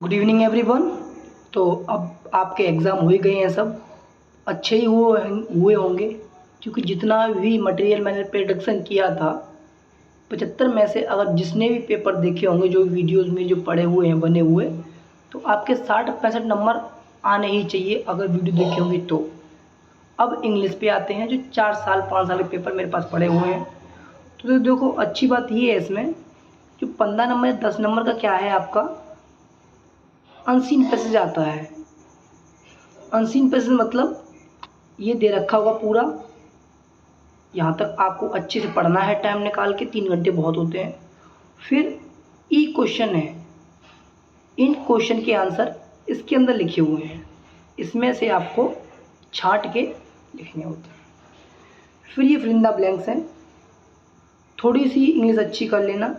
Good evening everyone. तो अब आपके एग्ज़ाम हो ही गए हैं, सब अच्छे ही हुए होंगे, क्योंकि जितना भी मटेरियल मैंने प्रोडक्शन किया था 75 में से अगर जिसने भी पेपर देखे होंगे, जो वीडियोस में जो पढ़े हुए हैं बने हुए, तो आपके 60-65 नंबर आने ही चाहिए अगर वीडियो देखे होंगे तो। अब इंग्लिश पे आते हैं, जो 4 साल 5 साल के पेपर मेरे पास पड़े हुए हैं। तो देखो, अच्छी बात ये है इसमें, जो 15 नंबर 10 नंबर का क्या है, आपका अनसीन पैसेज आता है। अनसीन पैसेज मतलब ये दे रखा होगा पूरा, यहाँ तक आपको अच्छे से पढ़ना है, टाइम निकाल के 3 घंटे बहुत होते हैं। फिर ई क्वेश्चन है, इन क्वेश्चन के आंसर इसके अंदर लिखे हुए हैं, इसमें से आपको छांट के लिखने होते हैं। फिर ये फिल इन द ब्लैंक्स हैं, थोड़ी सी इंग्लिश अच्छी कर लेना,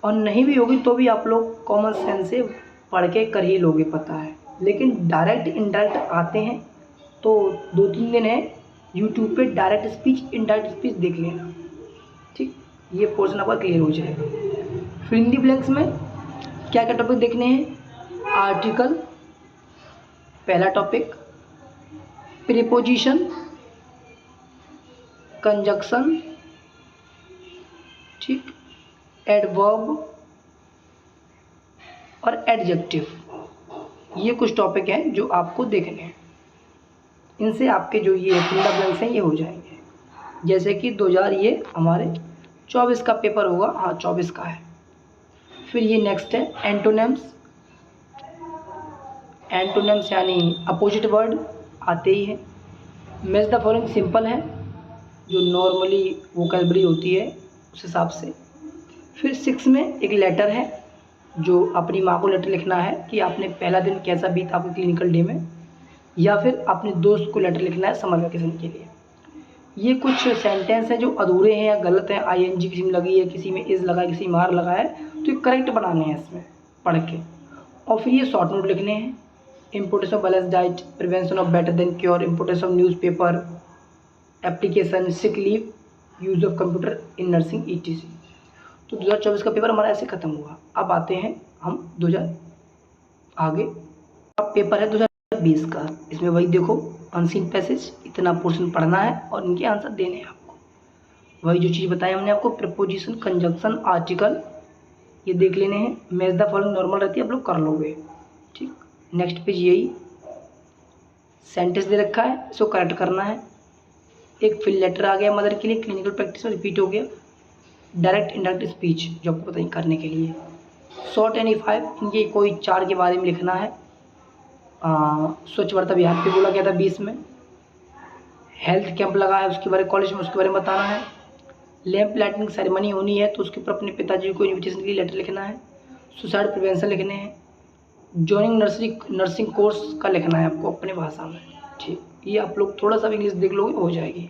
और नहीं भी होगी तो भी आप लोग कॉमन सेंस से पढ़ के कर ही लोगे, पता है। लेकिन डायरेक्ट इनडायरेक्ट आते हैं तो 2-3 दिन है, यूट्यूब पे डायरेक्ट स्पीच इनडायरेक्ट स्पीच देख लेना, ठीक। ये पोर्शन आपका क्लियर हो जाएगा। फिर हिंदी ब्लैंक्स में क्या क्या टॉपिक देखने हैं? आर्टिकल पहला टॉपिक, प्रीपोजिशन, कंजक्शन, ठीक, एडवर्ब और एडजेक्टिव, ये कुछ टॉपिक हैं जो आपको देखने हैं। इनसे आपके जो ये फिल इन द ब्लैंक्स हैं ये हो जाएंगे। जैसे कि 2000 ये हमारे 24 का पेपर होगा, हाँ 24 का है। फिर ये नेक्स्ट है एंटोनिम्स। एंटोनिम्स यानी अपोजिट वर्ड आते ही हैं। मैच द फॉलोइंग सिंपल है, जो नॉर्मली वोकैबुलरी होती है उस हिसाब से। फिर 6 में एक लेटर है, जो अपनी माँ को लेटर लिखना है कि आपने पहला दिन कैसा बीता आपके क्लिनिकल डे में, या फिर अपने दोस्त को लेटर लिखना है समर वैकेशन के लिए। ये कुछ सेंटेंस हैं जो अधूरे हैं या गलत हैं, आईएनजी किसी में लगी है, किसी में इज़ लगा है, किसी में आर लगा है, तो ये करेक्ट बनाने हैं इसमें पढ़ के। और फिर ये शॉर्ट नोट लिखने हैं, importance of balance diet, prevention of better than cure, importance of newspaper, application, sick leave, use of computer in nursing etc. तो 2024 का पेपर हमारा ऐसे ख़त्म हुआ। अब आते हैं हम 2000 आगे। अब पेपर है 2020 का, इसमें वही देखो, अनसीन पैसेज इतना पोर्शन पढ़ना है और इनके आंसर देने हैं आपको। वही जो चीज़ बताई हमने आपको, प्रपोजिशन, कंजक्शन, आर्टिकल, ये देख लेने हैं। मैच द फॉलोइंग नॉर्मल रहती है, आप लोग कर लोगे, ठीक। नेक्स्ट पेज यही सेंटेंस दे रखा है, इसको करेक्ट करना है। एक फिल लेटर आ गया मदर के लिए, क्लिनिकल प्रैक्टिस में रिपीट हो गया। डायरेक्ट इनडायरेक्ट स्पीच जो आपको पता ही करने के लिए। शॉर्ट एनी 5, इनके कोई 4 के बारे में लिखना है। स्वच्छ भारत अभियान पे बोला गया था 20 में। हेल्थ कैंप लगा है उसके बारे कॉलेज में, उसके बारे में बताना है। लैंप लाइटिंग सेरेमनी होनी है तो उसके ऊपर अपने पिताजी को इन्विटेशन के लिए लेटर लिखना है। सुसाइड प्रिवेंशन लिखने हैं। जॉइनिंग नर्सिंग कोर्स का लिखना है आपको अपने भाषा में, ठीक। ये आप लोग थोड़ा सा भी इंग्लिश देख लोगे हो जाएगी।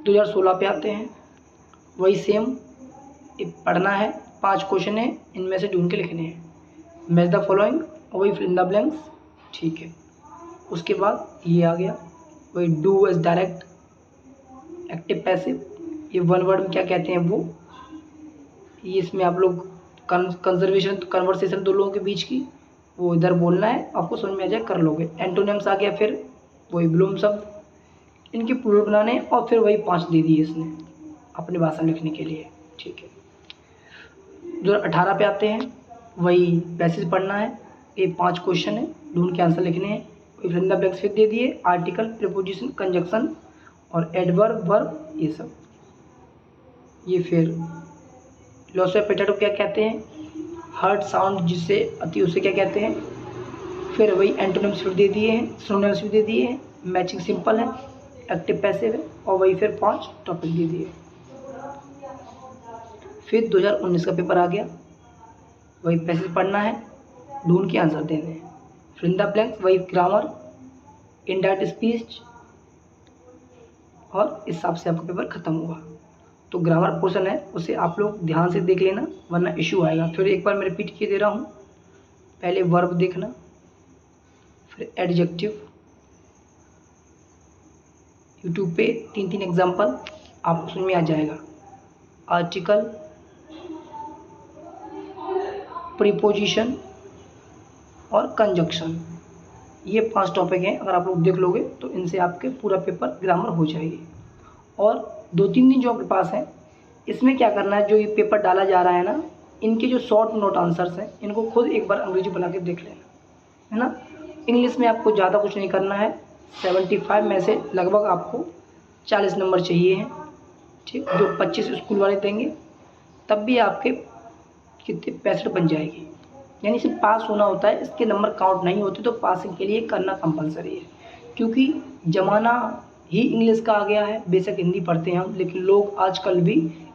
2016 पे आते हैं, वही सेम पढ़ना है। 5 क्वेश्चन है, इनमें से ढूंढ के लिखने हैं। मैच द फॉलोइंग, वही फिल इन द ब्लैंक्स, ठीक है। उसके बाद ये आ गया, वही do as direct, active passive, ये वन वर्ड में क्या कहते हैं वो, ये इसमें आप लोग कंजर्वेशन कन्वर्सेशन दो लोगों के बीच की, वो इधर बोलना है, आपको समझ में आ जाए, कर लोगे। एंटोनिम्स आ गया, फिर वही ब्लूम शब्द, इनके प्लूरल बनाने, और फिर वही 5 दे दिए इसने अपनी भाषा में लिखने के लिए, ठीक है। 2018 पे आते हैं, वही पैसेज पढ़ना है। ये 5 क्वेश्चन है, ढूंढ के आंसर लिखने हैं। फिर इन द ब्लैंक्स फिर दे दिए, आर्टिकल, प्रीपोजिशन, कंजक्शन और एडवर्ब, वर्ब, ये सब। ये फिर लॉस ऑफ एपेटाइट को क्या कहते हैं, हर्ट साउंड जिससे अति, उसे क्या कहते हैं। फिर वही एंटोनिम्स फिर दे दिए हैं, सिनोनिम्स भी दे दिए हैं, मैचिंग सिंपल है, एक्टिव पैसिव है, और वही फिर 5 टॉपिक दे दिए। फिर 2019 का पेपर आ गया, वही पैसेज पढ़ना है, ढूंढ के आंसर देने हैं। फिर इन द ब्लैंक्स, वही ग्रामर, इनडायरेक्ट स्पीच, और इस हिसाब से आपका पेपर खत्म हुआ। तो ग्रामर पोर्शन है, उसे आप लोग ध्यान से देख लेना वरना इशू आएगा। फिर एक बार मैं रिपीट किए दे रहा हूँ, पहले वर्ब देखना, फिर एडजेक्टिव, यूट्यूब पे 3-3 एग्जाम्पल आपको समझ में आ जाएगा। आर्टिकल, प्रीपोजिशन, और कंजक्शन। ये 5 टॉपिक हैं, अगर आप लोग देख लोगे तो इनसे आपके पूरा पेपर ग्रामर हो जाएगी। और 2-3 दिन जो आपके पास है, इसमें क्या करना है, जो ये पेपर डाला जा रहा है ना, इनके जो शॉर्ट नोट आंसर्स हैं इनको खुद एक बार अंग्रेजी बना के देख लेना, है ना। इंग्लिश में आपको ज़्यादा कुछ नहीं करना है, 75 में से लगभग आपको 40 नंबर चाहिए हैं, ठीक, जो 25 स्कूल वाले देंगे, तब भी आपके कितने 65 बन जाएगी। यानी सिर्फ पास होना होता है, इसके नंबर काउंट नहीं होते, तो पासिंग के लिए करना कंपलसरी है। क्योंकि ज़माना ही इंग्लिश का आ गया है, बेशक हिंदी पढ़ते हैं हम, लेकिन लोग आजकल भी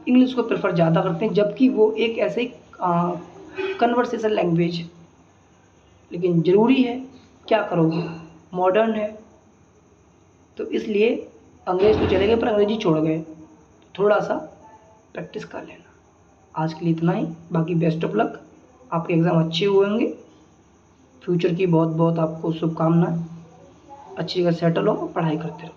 इंग्लिश को प्रेफर ज़्यादा करते हैं, जबकि वो एक ऐसे कन्वर्सेशन लैंग्वेज है। लेकिन ज़रूरी है, क्या करोगे, मॉडर्न है, तो इसलिए अंग्रेज़ तो चले गए पर अंग्रेजी छोड़ गए, थोड़ा सा प्रैक्टिस कर लेना। आज के लिए इतना ही, बाकी बेस्ट ऑफ लक, आपके एग्ज़ाम अच्छे हुए होंगे, फ्यूचर की बहुत बहुत आपको शुभकामनाएं, अच्छी जगह सेटल हो, पढ़ाई करते रहो।